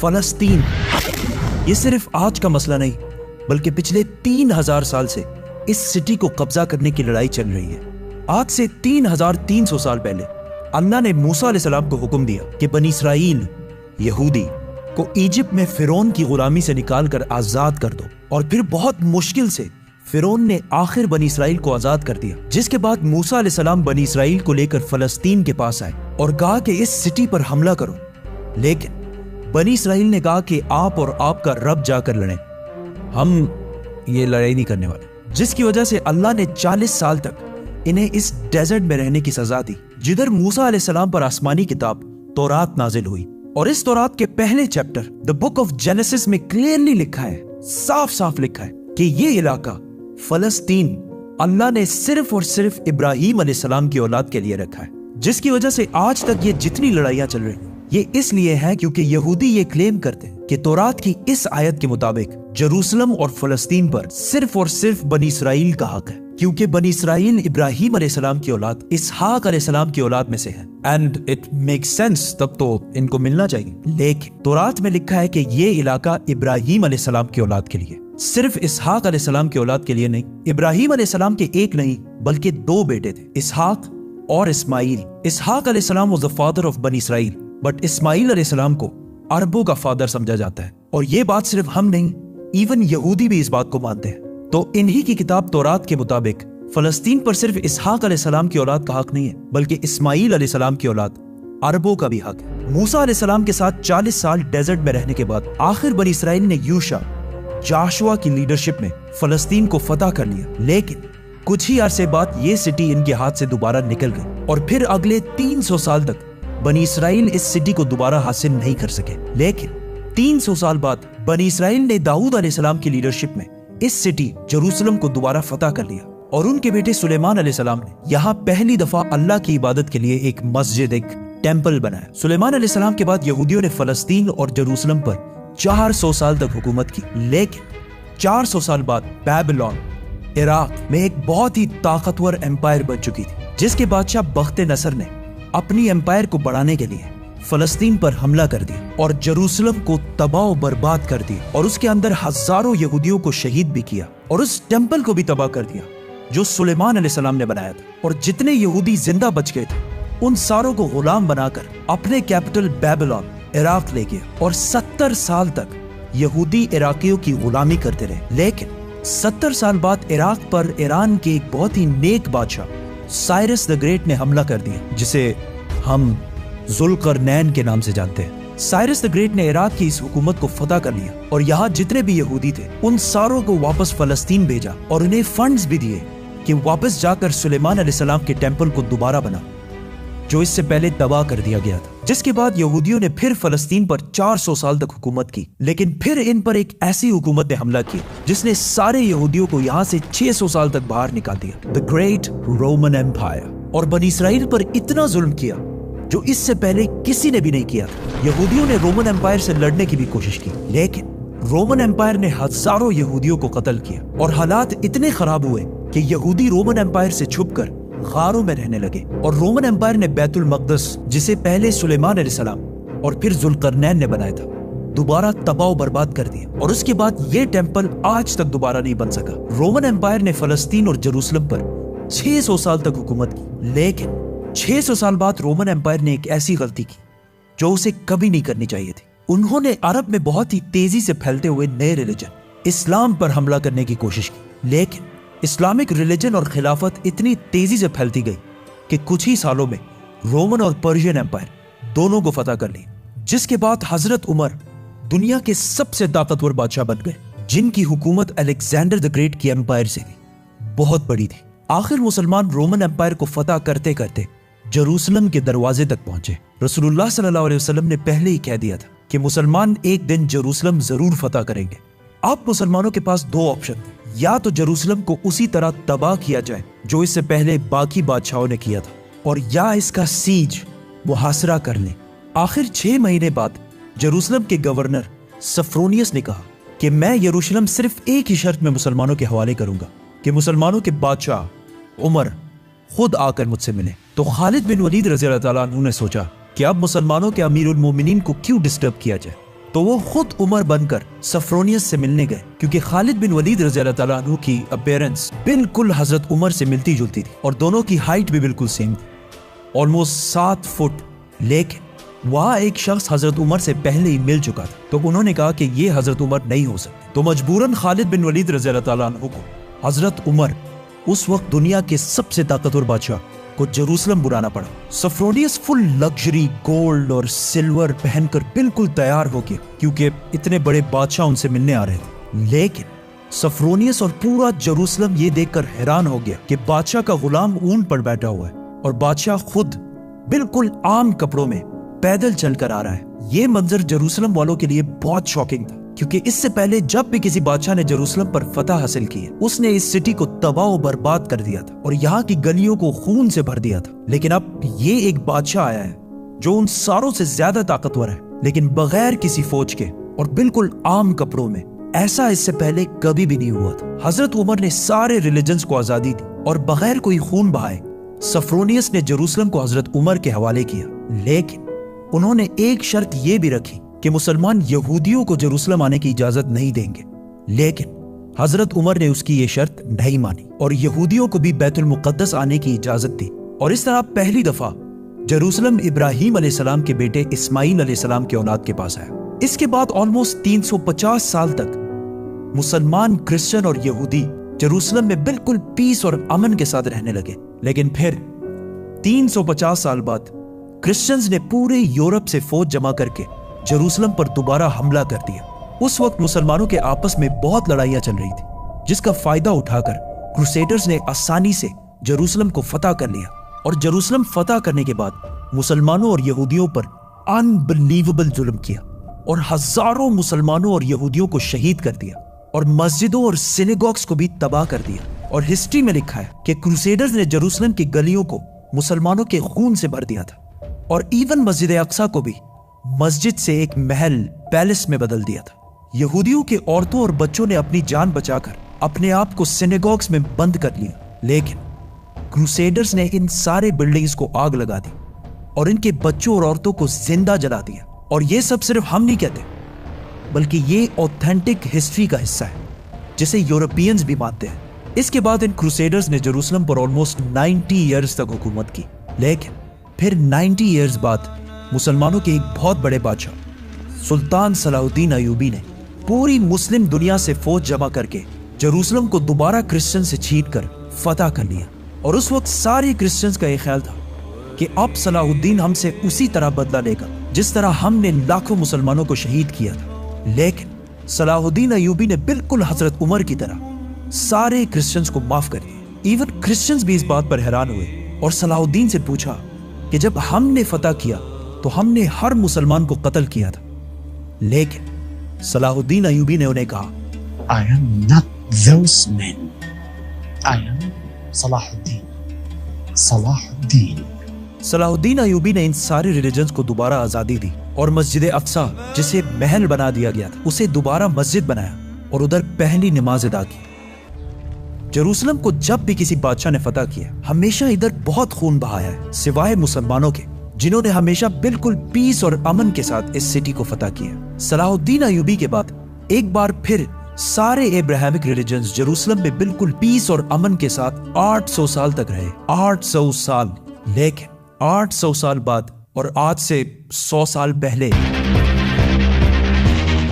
फलस्तीन। ये सिर्फ आज का मसला नहीं, बल्कि पिछले 3000 साल से इस सिटी को कब्जा करने की लड़ाई चल रही है। आज से 3300 साल पहले अल्लाह ने मूसा अलैहिस्सलाम को हुक्म दिया कि बनी इसराइल यहूदी को इजिप्ट में फिरौन की गुलामी से निकालकर आजाद कर दो। और फिर बहुत मुश्किल से फिरौन ने आखिर बनी इसराइल को आजाद कर दिया, जिसके बाद मूसा अलैहिस्सलाम बनी इसराइल को लेकर फलस्तीन के पास आए और कहा कि इस सिटी पर हमला करो। लेकिन बनी इसराइल ने कहा कि आप और आपका रब जाकर लड़ें, हम ये लड़ाई नहीं करने वाले। जिसकी वजह से अल्लाह ने 40 साल तक इन्हें इस डेजर्ट में रहने की सजा दी, जिधर मूसा अलैहिस्सलाम पर आसमानी किताब तौरात नाजिल हुई। और इस तौरात के पहले chapter the book of genesis में क्लियरली लिखा है, साफ साफ लिखा है कि ये इलाका फलस्तीन अल्लाह ने सिर्फ और सिर्फ इब्राहीम अलैहिस्सलाम की औलाद के लिए रखा है। जिसकी वजह से आज तक ये जितनी लड़ाइयां चल रही हैं, ये इसलिए है क्योंकि यहूदी ये क्लेम करते हैं कि तौरात की इस आयत के मुताबिक जेरूसलम और फलस्तीन पर सिर्फ और सिर्फ बनी इसराइल का हक है, क्योंकि बनी इसराइल इब्राहीम अलैहिस्सलाम की औलाद इसहाक अलैहिस्सलाम की औलाद में से है। एंड इट मेक्स सेंस, तब तो इनको मिलना चाहिए। लेकिन तौरात में लिखा है कि ये इलाका इब्राहीम अलैहिस्सलाम की औलाद के लिए, सिर्फ इसहाक अलैहिस्सलाम की औलाद के लिए नहीं। इब्राहीम अलैहिस्सलाम के एक नहीं बल्कि 2 बेटे थे, इसहाक और इस्माइल। इसहाक अलैहिस्सलाम वाज द फादर ऑफ बनी इसराइल, बट इस्माइल अलैहिस्सलाम को अरबों का फादर समझा जाता है। और ये बात सिर्फ हम नहीं, इवन यहूदी भी इस बात को मानते हैं। तो इन्हीं की किताब तौरात के मुताबिक फलस्तीन पर सिर्फ इसहाक अलैहिस्सलाम की औलाद का हक नहीं है, बल्कि इस्माइल अलैहिस्सलाम की औलाद अरबों का भी हक है। मूसा अलैहिस्सलाम के साथ 40 साल डेजर्ट में रहने के बाद आखिर बनी इसराइल ने यूशा जाशुआ की लीडरशिप में फलस्तीन को फतह कर लिया। लेकिन कुछ ही अरसे बाद ये सिटी इनके हाथ से दोबारा निकल गई और फिर अगले 300 साल तक बनी इसराइल इस सिटी को दोबारा हासिल नहीं कर सके। लेकिन 300 साल बाद बनी इसराइल ने दाऊद अलैहिस्सलाम की लीडरशिप में इस सिटी जेरूसलम को दोबारा फतह कर लिया और उनके बेटे सुलेमान अलैहिस्सलाम ने यहाँ पहली दफा अल्लाह की इबादत के लिए एक मस्जिद, एक टेंपल बनाया। सुलेमान अलैहिस्सलाम के बाद यहूदियों ने फलस्तीन और जेरूसलम पर 400 साल तक हुकूमत की। लेकिन 400 साल बाद बैबिलोन इराक में एक बहुत ही ताकतवर एम्पायर बन चुकी थी, जिसके बादशाह बख्त नसर ने अपनी एम्पायर को बढ़ाने के लिए फलस्तीन पर हमला कर दिया और जेरूसलम को तबाह बर्बाद कर दिया और उसके अंदर हजारों यहूदियों को शहीद भी किया और उस टेंपल को भी तबाह कर दिया जो सुलेमान अलैहिस्सलाम ने बनाया था। और जितने यहूदी जिंदा बच गए थे उन सारों को गुलाम बनाकर अपने कैपिटल बैबिलोन इराक ले गया और 70 साल तक यहूदी इराकियों की गुलामी करते रहे। लेकिन 70 साल बाद इराक पर ईरान के एक बहुत ही नेक बादशाह साइरस द ग्रेट ने हमला कर दिया, जिसे हम जुल्करनैन के नाम से जानते हैं। साइरस द ग्रेट ने इराक की इस हुकूमत को फतह कर लिया और यहाँ जितने भी यहूदी थे उन सारों को वापस फलस्तीन भेजा और उन्हें फंड्स भी दिए कि वापस जाकर सुलेमान अलैहिस्सलाम के टेंपल को दोबारा बना, जो इससे पहले तबाह कर दिया गया था। जिसके बाद यहूदियों ने फिर फलस्तीन पर 400 साल तक हुकूमत की। लेकिन फिर इन पर एक ऐसी हुकूमत ने हमला किया जिसने सारे यहूदियों को यहाँ से 600 साल तक बाहर निकाल दिया, द ग्रेट रोमन एम्पायर। और बनी इसराइल पर इतना जुल्म किया जो इससे पहले किसी ने भी नहीं किया था। यहूदियों ने रोमन एम्पायर से लड़ने की भी कोशिश की, लेकिन रोमन एम्पायर ने हजारों यहूदियों को कत्ल किया और हालात इतने खराब हुए कि यहूदी रोमन एम्पायर से छुपकर गारों में रहने लगे। और रोमन एम्पायर ने बैतुल मक़दस, जिसे पहले सुलेमान अलैहिस्सलाम और फिर जुल्करनैन ने बनाया था, दोबारा तबाह बर्बाद कर दिया और उसके बाद ये टेंपल आज तक दोबारा नहीं बन सका। रोमन एम्पायर ने फलस्तीन और जेरूसलम पर 600 साल तक हुकूमत की। लेकिन 600 साल बाद रोमन एम्पायर ने एक ऐसी गलती की जो उसे कभी नहीं करनी चाहिए थी। उन्होंने अरब में बहुत ही तेजी से फैलते हुए नए रिलीजन इस्लाम पर हमला करने की कोशिश की। लेकिन इस्लामिक रिलीजन और खिलाफत इतनी तेजी से फैलती गई कि कुछ ही सालों में रोमन और पर्शियन एम्पायर दोनों को फतह कर लिया, जिसके बाद हजरत उमर दुनिया के सबसे ताकतवर बादशाह बन गए, जिनकी हुकूमत अलेक्जेंडर द ग्रेट की एम्पायर से भी बहुत बड़ी थी। आखिर मुसलमान रोमन एम्पायर को फतह करते करते जेरूसलम के दरवाजे तक पहुंचे। रसूलुल्लाह सल्लल्लाहु अलैहि वसल्लम ने पहले ही कह दिया था कि मुसलमान एक दिन जेरूसलम जरूर फतह करेंगे। अब मुसलमानों के पास 2 ऑप्शन थे, या तो जेरूसलम को उसी तरह तबाह किया जाए जो इससे पहले बाकी बादशाहों ने किया था, और या इसका सीज मुहासरा कर लें। आखिर 6 महीने बाद जेरूसलम के गवर्नर सफ्रोनियस ने कहा कि मैं यरूशलेम सिर्फ एक ही शर्त में मुसलमानों के हवाले करूंगा कि मुसलमानों के बादशाह उमर खुद आकर मुझसे मिले। तो खालिद बिन वलीद रज़ी अल्लाह तआला अन्हु ने सोचा कि अब मुसलमानों के अमीरुल मोमिनीन को क्यों डिस्टर्ब किया जाए, तो वो खुद उमर बनकर सफ्रोनियस से मिलने गए, क्योंकि खालिद बिन वलीद रज़ी अल्लाह तआला अन्हु की अपीयरेंस बिल्कुल हजरत उमर से मिलती जुलती थी और दोनों की हाइट भी बिल्कुल सेम थी, ऑलमोस्ट 7 फुट। लेकिन वहाँ एक शख्स हजरत उमर से पहले ही मिल चुका था, तो उन्होंने कहा कि ये हजरत उमर नहीं हो सकते। तो मजबूरन खालिद बिन वलीद रज़ी अल्लाह तआला अन्हु को हजरत उमर, उस वक्त दुनिया के सबसे ताकतवर बादशाह, को जेरूसलम बुलाना पड़ा। सफ्रोनियस फुल लग्जरी गोल्ड और सिल्वर पहनकर बिल्कुल तैयार हो गया, क्योंकि इतने बड़े बादशाह उनसे मिलने आ रहे थे। लेकिन सफ्रोनियस और पूरा जेरूसलम ये देखकर हैरान हो गया कि बादशाह का गुलाम ऊंट पर बैठा हुआ है और बादशाह खुद बिल्कुल आम कपड़ों में पैदल चलकर आ रहा है। ये मंजर जेरूसलम वालों के लिए बहुत शॉकिंग था, क्योंकि इससे पहले जब भी किसी बादशाह ने जेरूसलम पर फतह हासिल की है, उसने इस सिटी को तबाह और बर्बाद कर दिया था और यहाँ की गलियों को खून से भर दिया था। लेकिन अब ये एक बादशाह आया है जो उन सारों से ज्यादा ताकतवर है, लेकिन बगैर किसी फौज के और बिल्कुल आम कपड़ों में। ऐसा इससे पहले कभी भी नहीं हुआ था। हजरत उमर ने सारे रिलीजन्स को आजादी दी और बगैर कोई खून बहाए सफ्रोनियस ने जेरूसलम को हजरत उमर के हवाले किया। लेकिन उन्होंने एक शर्त यह भी रखी कि मुसलमान यहूदियों को जेरूसलम आने की इजाजत नहीं देंगे। लेकिन हजरत उमर ने उसकी ये शर्त नहीं मानी और यहूदियों को भी बैतुल मुक़द्दस आने की इजाजत दी। और इस तरह पहली दफा जेरूसलम इब्राहीम अलैहिस्सलाम के बेटे इस्माईल अलैहिस्सलाम के औलाद के पास आया। इसके बाद ऑलमोस्ट 350 साल तक मुसलमान, क्रिश्चियन और यहूदी जेरूसलम में बिल्कुल पीस और अमन के साथ रहने लगे। लेकिन फिर 350 साल बाद क्रिश्चियंस ने पूरे यूरोप से फौज जमा करके जेरूसलम पर दोबारा हमला कर दिया। उस वक्त मुसलमानों के आपस में बहुत लड़ाइयां चल रही थी, जिसका फायदा उठाकर क्रूसेडर्स ने आसानी से जेरूसलम को फतह कर लिया। और जेरूसलम फतह करने के बाद मुसलमानों और यहूदियों पर अनबिलीवेबल जुल्म किया और हजारों मुसलमानों और यहूदियों को शहीद कर दिया और मस्जिदों और सिनेगॉग्स को भी तबाह कर दिया। और हिस्ट्री में लिखा है कि क्रूसेडर्स ने जेरूसलम की गलियों को मुसलमानों के खून से भर दिया था और इवन मस्जिद अक्सा को भी मस्जिद से एक महल, पैलेस में बदल दिया था। यहूदियों के औरतों और बच्चों ने अपनी जान बचाकर अपने आप को सिनेगॉग्स में बंद कर लिया। लेकिन क्रूसेडर्स ने इन सारे बिल्डिंग्स को आग लगा दी और इनके बच्चों और औरतों को जिंदा जला दिया। और ये सब सिर्फ हम नहीं कहते, बल्कि ये ऑथेंटिक हिस्ट्री का हिस्सा है जिसे यूरोपियंस भी मानते हैं। इसके बाद इन क्रूसेडर्स ने जेरूसलम पर ऑलमोस्ट 90 ईयर्स तक हुकूमत की। लेकिन फिर 90 ईयर्स बाद मुसलमानों के एक बहुत बड़े बादशाह सुल्तान सलाहुद्दीन अयूबी ने पूरी मुस्लिम दुनिया से फौज जमा करके जेरूसलम को दोबारा क्रिश्चियन से छीनकर फतह कर लिया। और उस वक्त सारे क्रिश्चियंस का यह ख्याल था कि अब सलाहुद्दीन हमसे उसी तरह बदला लेगा जिस तरह हमने लाखों मुसलमानों को शहीद किया था। लेकिन सलाहुद्दीन अयूबी ने बिल्कुल हजरत उमर की तरह सारे क्रिश्चियंस को माफ कर दिया। इवन क्रिश्चियंस भी इस बात पर हैरान हुए और सलाहुद्दीन से पूछा कि जब हमने फतह किया तो हमने हर मुसलमान को कत्ल किया था। लेकिन सलाहुद्दीन अयूबी ने उन्हें कहा, I am not those men. I am Salahuddin. Salahuddin. Salahuddin Ayubi ने इन सारे रिलीजन्स को दोबारा आजादी दी और मस्जिद अक्सा, जिसे महल बना दिया गया था, उसे दोबारा मस्जिद बनाया और उधर पहली नमाज अदा की। जेरूसलम को जब भी किसी बादशाह ने फतह किया, हमेशा इधर बहुत खून बहाया है, सिवाय मुसलमानों के, जिन्होंने हमेशा बिल्कुल पीस और अमन के साथ इस सिटी को फतह किया। सलाहुद्दीन अयूबी के बाद एक बार फिर सारे एब्राहमिक रिलीजन्स जेरूसलम में बिल्कुल पीस और अमन के साथ 800 साल तक रहे। 800 साल। लेकिन 800 साल बाद और आज से 100 साल पहले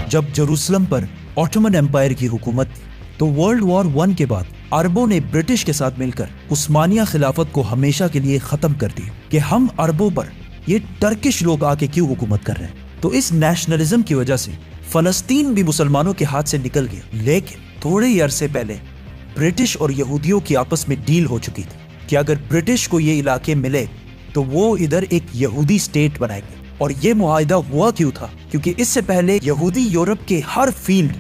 जब जेरूसलम पर ऑटोमन एम्पायर की हुकूमत थी, तो वर्ल्ड वॉर 1 के बाद अरबों ने ब्रिटिश के साथ मिलकर उस्मानिया खिलाफत को हमेशा के लिए खत्म कर दिया कि हम अरबों पर ये टर्किश लोग आके क्यों हुकूमत कर रहे हैं। तो इस नेशनलिज्म की वजह से फलस्तीन भी मुसलमानों के हाथ से निकल गया। लेकिन थोड़े ही अरसे पहले ब्रिटिश और यहूदियों की आपस में डील हो चुकी थी कि अगर ब्रिटिश को ये इलाके मिले तो वो इधर एक यहूदी स्टेट बनाएंगे। और ये मुआहिदा हुआ क्यों था? क्योंकि इससे पहले यहूदी यूरोप के हर field,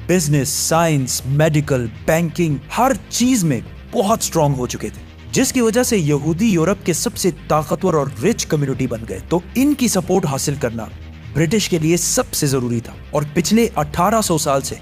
business, science, medical, banking, हर चीज में बहुत स्ट्रांग हो चुके थे, जिसकी वजह से यहूदी यूरोप के सबसे ताकतवर और रिच कम्युनिटी बन गए। तो इनकी सपोर्ट हासिल करना ब्रिटिश के लिए सबसे जरूरी था। और पिछले 1800 साल से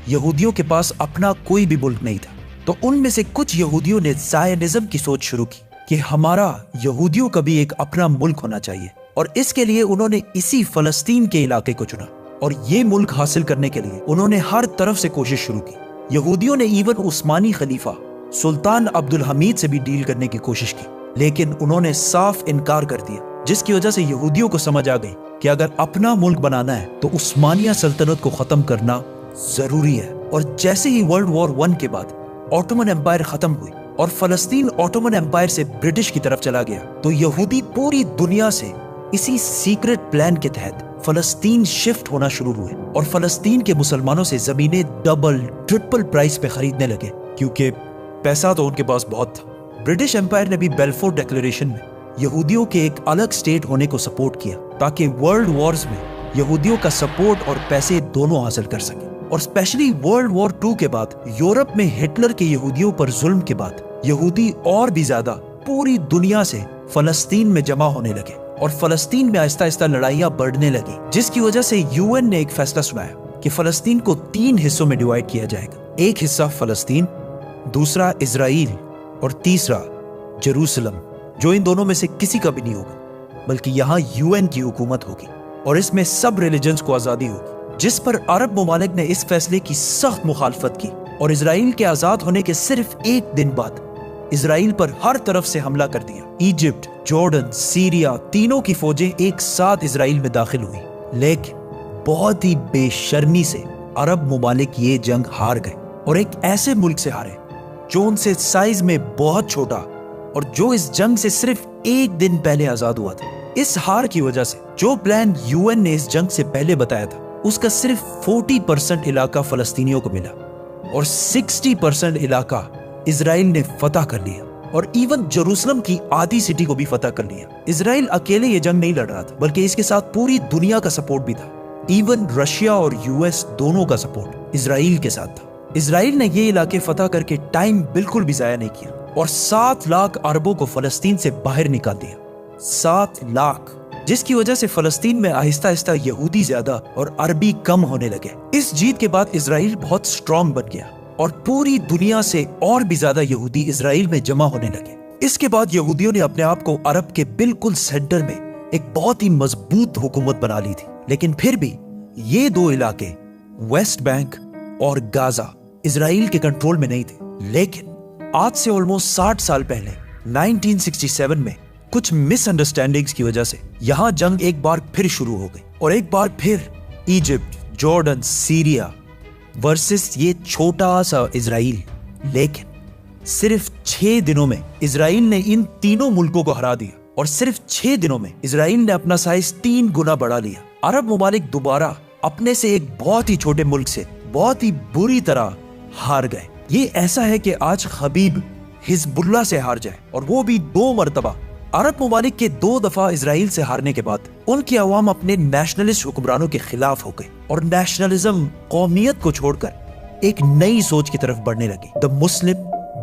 यहूदियों के पास अपना कोई भी मुल्क नहीं था। तो उनमें से कुछ यहूदियों ने ज़ायनिज़्म की सोच शुरू की कि हमारा यहूदियों का भी एक अपना मुल्क होना चाहिए, और इसके लिए उन्होंने इसी फलस्तीन के इलाके को चुना। और ये मुल्क हासिल करने के लिए उन्होंने हर तरफ से कोशिश शुरू की। यहूदियों ने इवन उस्मानी खलीफा सुल्तान अब्दुल हमीद से भी डील करने की कोशिश की, लेकिन उन्होंने साफ इनकार कर दिया, जिसकी वजह से यहूदियों को समझ आ गई कि अगर अपना मुल्क बनाना है तो उस्मानिया सल्तनत को खत्म करना जरूरी है। और जैसे ही वर्ल्ड वॉर 1 के बाद ऑटोमन एम्पायर खत्म हुई और फलस्तीन ऑटोमन एम्पायर से ब्रिटिश की तरफ चला गया, तो यहूदी पूरी दुनिया से इसी सीक्रेट प्लान के तहत फलस्तीन शिफ्ट होना शुरू हुए और फलस्तीन के मुसलमानों से जमीनें डबल ट्रिपल प्राइस पे खरीदने लगे, क्योंकि पैसा तो उनके पास बहुत था। ब्रिटिश एम्पायर ने भी बेल्फोर डिक्लेरेशन में यहूदियों के एक अलग स्टेट होने को सपोर्ट किया, ताकि वर्ल्ड वॉर्स में यहूदियों का सपोर्ट और पैसे दोनों हासिल कर सके। और स्पेशली वर्ल्ड वॉर 2 के बाद यूरोप में हिटलर के यहूदियों पर जुल्म के बाद यहूदी और भी ज्यादा पूरी दुनिया से फलस्तीन में जमा होने लगे और फलस्तीन में आहिस्ता आहिस्ता लड़ाइयां बढ़ने लगी, जिसकी वजह से यूएन ने एक फैसला सुनाया कि फलस्तीन को 3 हिस्सों में डिवाइड किया जाएगा। एक हिस्सा फलस्तीन, दूसरा इजराइल और तीसरा जेरूसलम, जो इन दोनों में से किसी का भी नहीं होगा, बल्कि यहाँ यूएन की हुकूमत होगी और इसमें सब रिलीजन्स को आजादी होगी। जिस पर अरब ममालिक ने इस फैसले की सख्त मुखालफत की और इजराइल के आजाद होने के सिर्फ 1 दिन बाद इजराइल पर हर तरफ से हमला कर दिया। इजिप्ट, जॉर्डन, सीरिया, तीनों की फौजें एक साथ इजराइल में दाखिल हुई, लेकिन बहुत ही बेशर्मी से अरब ममालिक ये जंग हार गए और एक ऐसे मुल्क से हारे जो उनसे साइज में बहुत छोटा और जो इस जंग से सिर्फ 1 दिन पहले आजाद हुआ था। इस हार की वजह से जो प्लान यूएन ने इस जंग से पहले बताया था, उसका सिर्फ 40% इलाका फलस्तीनियों को मिला और 60% इलाका इजराइल ने फतह कर लिया और इवन जेरूसलम की आधी सिटी को भी फतह कर लिया। इजराइल अकेले ये जंग नहीं लड़ रहा था, बल्कि इसके साथ पूरी दुनिया का सपोर्ट भी था। इवन रशिया और यूएस दोनों का सपोर्ट इजराइल के साथ था। इजराइल ने ये इलाके फतह करके टाइम बिल्कुल भी जाया नहीं किया और 7 लाख अरबों को फलस्तीन से बाहर निकाल दिया। 7 लाख, जिसकी वजह से फलस्तीन में आहिस्ता आहिस्ता यहूदी ज्यादा और अरबी कम होने लगे। इस जीत के बाद इजराइल बहुत स्ट्रांग बन गया और पूरी दुनिया से और भी ज्यादा यहूदी इजराइल में जमा होने लगे। इसके बाद यहूदियों ने अपने आप को अरब के बिल्कुल सेंटर में एक बहुत ही मजबूत हुकूमत बना ली थी। लेकिन फिर भी ये 2 इलाके, वेस्ट बैंक और गाजा, इजराइल के कंट्रोल में नहीं थे। लेकिन आज से ऑलमोस्ट 60 साल पहले 1967 में कुछ मिसअंडरस्टैंडिंग्स की वजह से यहाँ जंग एक बार फिर शुरू हो गई और एक बार फिर इजिप्ट, जॉर्डन, सीरिया वर्सेस ये छोटा सा इजराइल। लेकिन सिर्फ 6 दिनों में इजराइल ने इन तीनों मुल्कों को हरा दिया और सिर्फ 6 दिनों में इजराइल ने अपना साइज 3 गुना बढ़ा लिया। अरब ममालिक दोबारा अपने से एक बहुत ही छोटे मुल्क से बहुत ही बुरी तरह हार गए। ये ऐसा है कि आज खबीब हिजबुल्लाह से हार जाए, और वो भी 2 मरतबा। अरब ममालिक के 2 दफा इजराइल से हारने के बाद उनकी अवाम अपने नेशनलिस्ट हुक्मरानों के खिलाफ हो गई और नेशनलिज्म, कौमियत को छोड़कर एक नई सोच की तरफ बढ़ने लगी। द मुस्लिम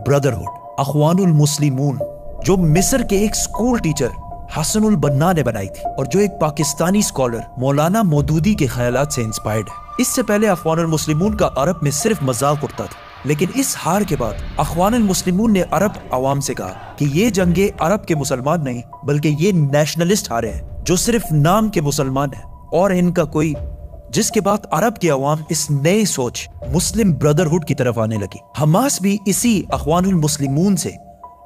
ब्रदरहुड, अखवानुल मुस्लिमून, जो मिस्र के एक स्कूल टीचर हसनुल बन्ना ने बनाई थी और जो एक पाकिस्तानी स्कॉलर मौलाना मौदूदी के ख्यालात से इंस्पायर्ड है। इससे पहले अखवानुल मुस्लिमून का अरब में सिर्फ मजाक उड़ता था, लेकिन इस हार के बाद अखवानुल मुस्लिमून ने अरब अवाम से कहा कि ये जंगे अरब के मुसलमान नहीं, बल्कि ये नेशनलिस्ट हारे हैं जो सिर्फ नाम के मुसलमान हैं और इनका कोई। जिसके बाद अरब की अवाम इस नई सोच मुस्लिम ब्रदरहुड की तरफ आने लगी। हमास भी इसी अखवानुल मुस्लिमून से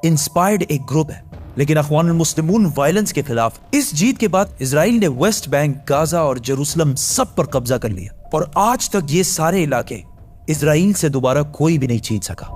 इंस्पायर्ड एक ग्रुप है, लेकिन अखवानुल मुस्लिमून वायलेंस के खिलाफ। इस जीत के बाद इजराइल ने वेस्ट बैंक, गाजा और जेरूसलम सब पर कब्जा कर लिया और आज तक ये सारे इलाके इजराइल से दोबारा कोई भी नहीं छीन सका।